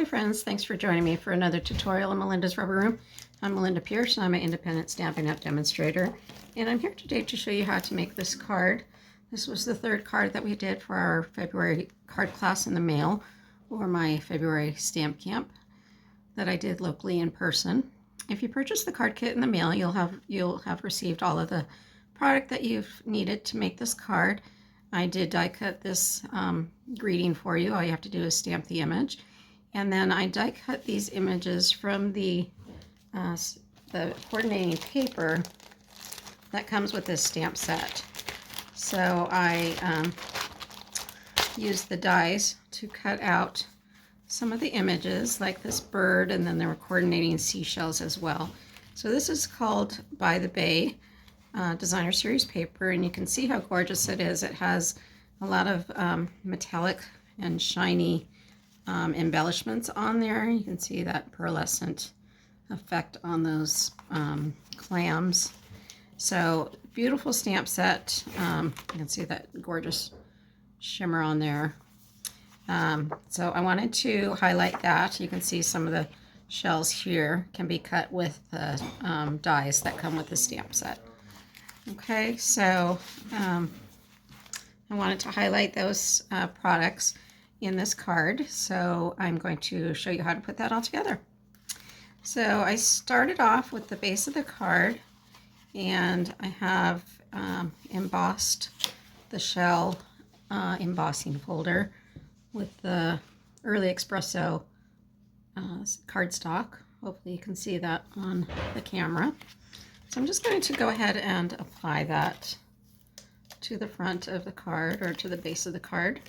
Hi friends, thanks for joining me for another tutorial in Melinda's Rubber Room. I'm Melinda Pierce and I'm an independent Stampin' Up! Demonstrator. And I'm here today to show you how to make this card. This was the third card that we did for our February card class in the mail, or my February stamp camp that I did locally in person. If you purchase the card kit in the mail, you'll have received all of the product that you've needed to make this card. I did die cut this greeting for you. All you have to do is stamp the image. And then I die cut these images from the coordinating paper that comes with this stamp set. So I used the dies to cut out some of the images, like this bird, and then there were coordinating seashells as well. So this is called By the Bay Designer Series paper, and you can see how gorgeous it is. It has a lot of metallic and shiny embellishments on there. You can see that pearlescent effect on those clams. So beautiful stamp set. You can see that gorgeous shimmer on there. So I wanted to highlight that. You can see some of the shells here can be cut with the dies that come with the stamp set. Okay, so I wanted to highlight those products in this card, so I'm going to show you how to put that all together. So I started off with the base of the card, and I have embossed the shell embossing folder with the Early Espresso cardstock. Hopefully you can see that on the camera. So I'm just going to go ahead and apply that to the front of the card, or to the base of the card.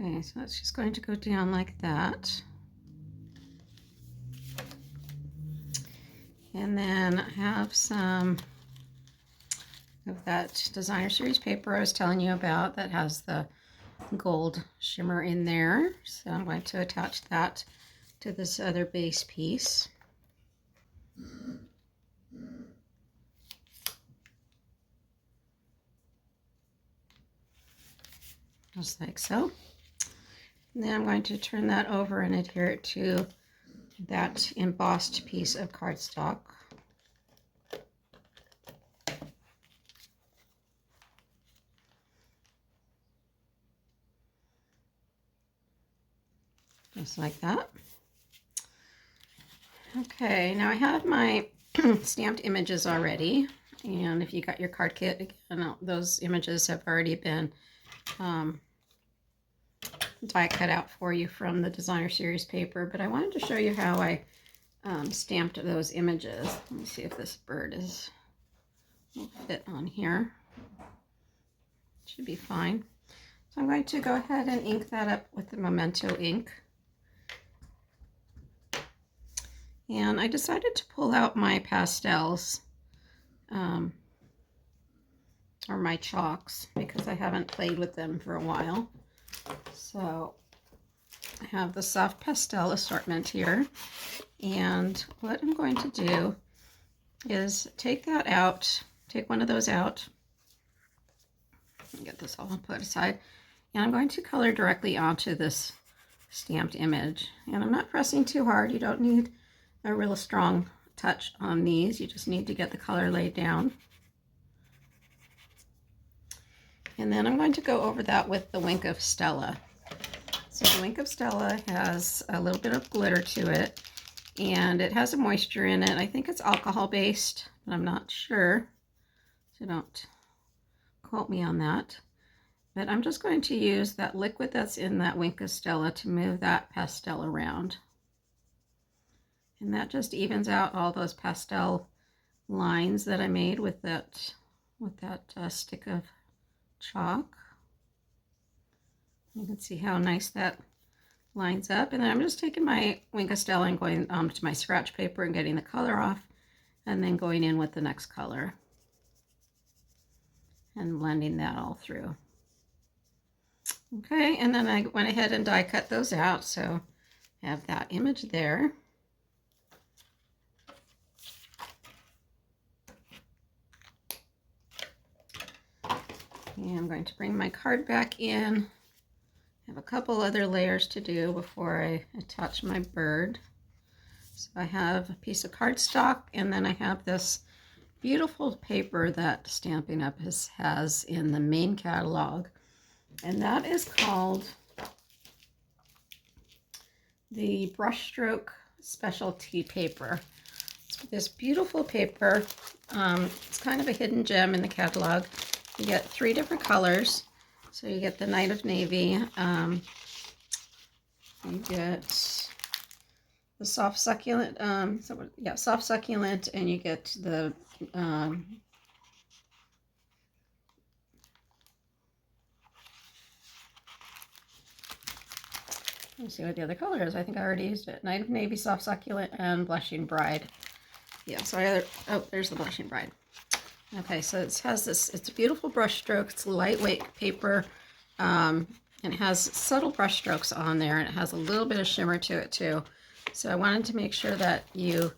Okay, so it's just going to go down like that. And then I have some of that Designer Series paper I was telling you about that has the gold shimmer in there. So I'm going to attach that to this other base piece. Just like so. And then I'm going to turn that over and adhere it to that embossed piece of cardstock. Just like that. Okay, now I have my stamped images already, and if you got your card kit, again, those images have already been die cut out for you from the Designer Series paper, but I wanted to show you how I stamped those images. Let me see if this bird will fit on here. Should be fine. So I'm going to go ahead and ink that up with the Memento ink. And I decided to pull out my pastels, or my chalks, because I haven't played with them for a while. So I have the soft pastel assortment here, and what I'm going to do is take that out, take one of those out, get this all put aside, and I'm going to color directly onto this stamped image. And I'm not pressing too hard. You don't need a real strong touch on these. You just need to get the color laid down. And then I'm going to go over that with the Wink of Stella. So the Wink of Stella has a little bit of glitter to it, and it has a moisture in it. I think it's alcohol based, but I'm not sure, so don't quote me on that. But I'm just going to use that liquid that's in that Wink of Stella to move that pastel around. And that just evens out all those pastel lines that I made with that stick of chalk. You can see how nice that lines up. And then I'm just taking my Wink of Stella and going to my scratch paper and getting the color off, and then going in with the next color and blending that all through. Okay, and then I went ahead and die cut those out, so I have that image there. And I'm going to bring my card back in. I have a couple other layers to do before I attach my bird. So I have a piece of cardstock, and then I have this beautiful paper that Stampin' Up! has in the main catalog. And that is called the Brushstroke Specialty Paper. It's this beautiful paper. It's kind of a hidden gem in the catalog. You get 3 different colors. So you get the Night of Navy. You get the soft succulent, soft succulent, and you get the let's see what the other color is. I think I already used it. Night of Navy, soft succulent, and blushing bride. Yeah, so there's the blushing bride. Okay, so it has this. It's a beautiful brush stroke. It's lightweight paper, and it has subtle brush strokes on there, and it has a little bit of shimmer to it too. So I wanted to make sure that you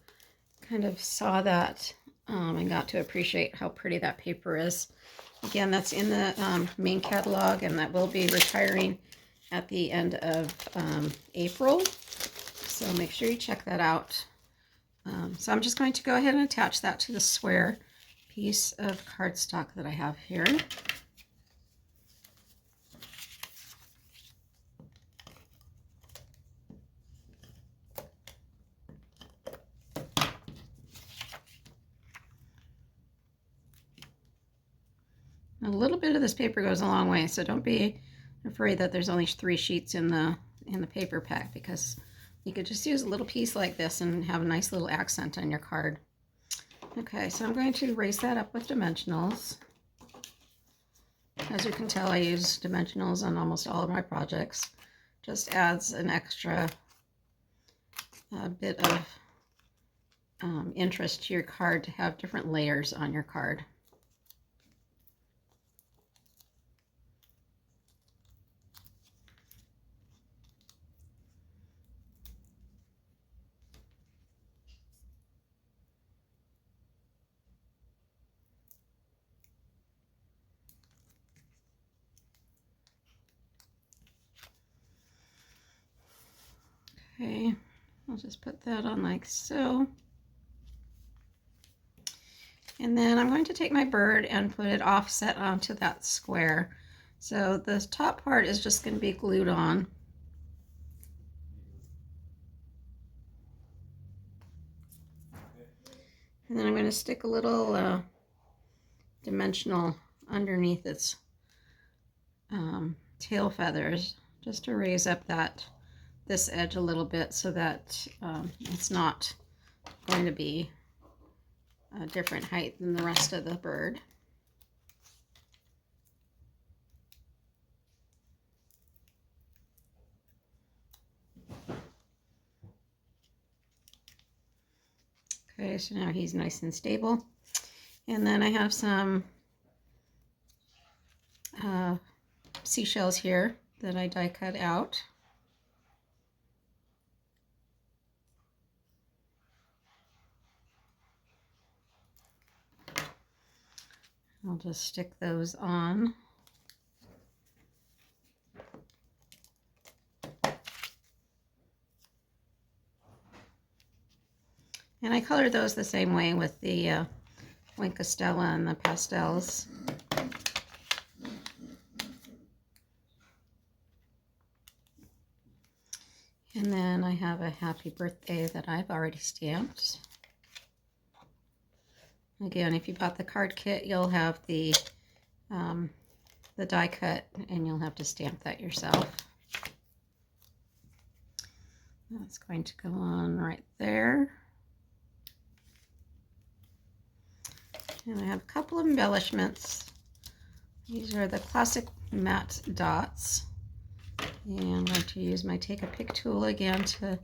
kind of saw that and got to appreciate how pretty that paper is. Again, that's in the main catalog, and that will be retiring at the end of April. So make sure you check that out. So I'm just going to go ahead and attach that to the square piece of cardstock that I have here. A little bit of this paper goes a long way, so don't be afraid that there's only 3 sheets in the paper pack, because you could just use a little piece like this and have a nice little accent on your card. Okay, so I'm going to raise that up with dimensionals. As you can tell, I use dimensionals on almost all of my projects. Just adds an extra bit of interest to your card to have different layers on your card. Okay, I'll just put that on like so. And then I'm going to take my bird and put it offset onto that square. So the top part is just going to be glued on. And then I'm going to stick a little dimensional underneath its tail feathers, just to raise up this edge a little bit, so that it's not going to be a different height than the rest of the bird. Okay, so now he's nice and stable. And then I have some seashells here that I die cut out. I'll just stick those on. And I colored those the same way with the Wink of Stella and the pastels. And then I have a happy birthday that I've already stamped. Again, if you bought the card kit, you'll have the die cut, and you'll have to stamp that yourself. That's going to go on right there. And I have a couple of embellishments. These are the classic matte dots. And I'm going to use my Take a Pick tool again to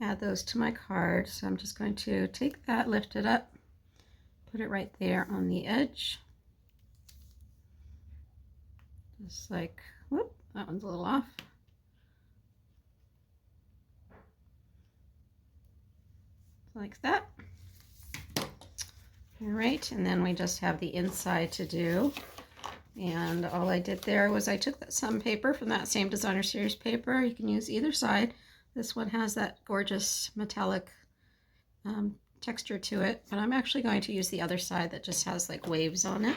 add those to my card. So I'm just going to take that, lift it up, put it right there on the edge. Just like, whoop, that one's a little off. Like that. All right, and then we just have the inside to do. And all I did there was I took some paper from that same Designer Series paper. You can use either side. This one has that gorgeous metallic texture to it, but I'm actually going to use the other side that just has like waves on it.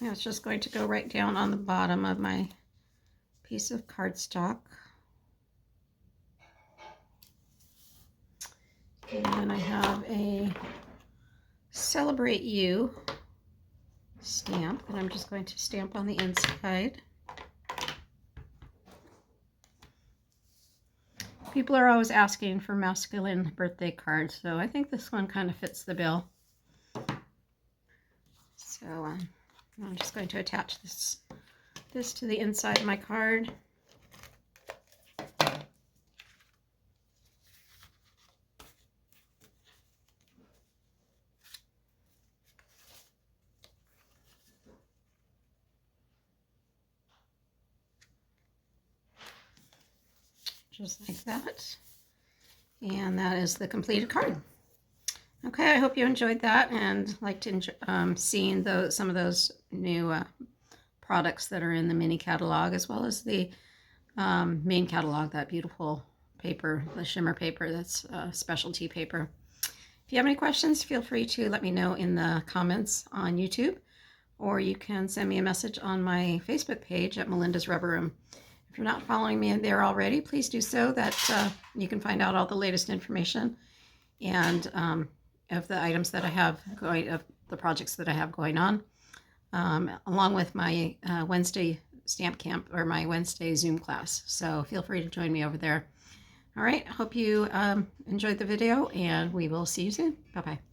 Now it's just going to go right down on the bottom of my piece of cardstock. And then I have a Celebrate You stamp that I'm just going to stamp on the inside. People are always asking for masculine birthday cards, so I think this one kind of fits the bill. So I'm just going to attach this to the inside of my card. Just like that. And that is the completed card. Okay, I hope you enjoyed that and liked seeing some of those new products that are in the mini catalog, as well as the main catalog, that beautiful paper, the shimmer paper, that's specialty paper. If you have any questions, feel free to let me know in the comments on YouTube, or you can send me a message on my Facebook page at Melinda's Rubber Room. If you're not following me there already, please do so. That you can find out all the latest information and of the items that I have going, of the projects that I have going on, along with my Wednesday stamp camp or my Wednesday Zoom class. So feel free to join me over there. All right, hope you enjoyed the video, and we will see you soon. Bye-bye.